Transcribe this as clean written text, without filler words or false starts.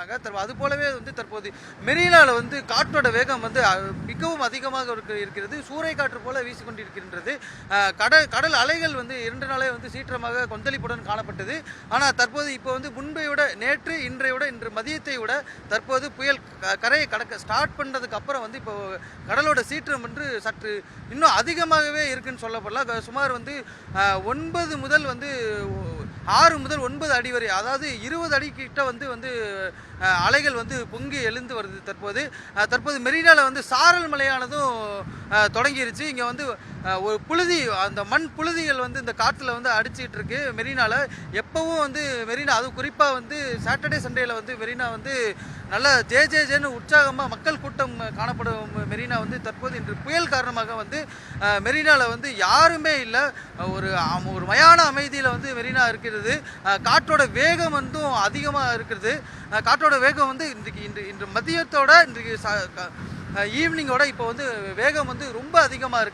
அது போலவே தற்போது மெரினால காற்றோட வேகம் மிகவும் அதிகமாக இருக்கிறது. சூறை காற்று போல வீசிக்கொண்டிருக்கின்றது. கடல் அலைகள் 2 நாளே சீற்றமாக கொந்தளிப்புடன் காணப்பட்டது. ஆனால் தற்போது இப்போ முன்பை விட நேற்று இன்று மதியத்தை விட தற்போது புயல் கரையை கடக்க ஸ்டார்ட் பண்ணதுக்கு அப்புறம் இப்போ கடலோட சீற்றம் சற்று இன்னும் அதிகமாகவே இருக்குன்னு சொல்லப்படலாம். சுமார் 9 முதல் 6 முதல் 9 அடி வரை, அதாவது 20 அடி கிட்ட அலைகள் பொங்கி எழுந்து வருது. தற்போது மெரினால சாரல் மழையானதும் தொடங்கிருச்சு. இங்கே ஒரு புழுதி, அந்த மண் புழுதிகள் இந்த காற்றுல அடிச்சிட்டு இருக்கு மெரினால. எப்பவும் மெரினா, அது குறிப்பாக சாட்டர்டே சண்டேல மெரினா நல்ல ஜேன்னு உற்சாகமாக மக்கள் கூட்டம் காணப்படும் மெரினா தற்போது இன்று புயல் காரணமாக மெரினால யாருமே இல்லை. ஒரு மயான அமைதியில் மெரினா இருக்கிறது. காற்றோட வேகம் அதிகமாக இருக்கிறது. காற்றோட வேகம் இன்று மதியத்தோட இன்றைக்கு ஈவினிங்கோட இப்போ வேகம் ரொம்ப அதிகமாக இருக்குது.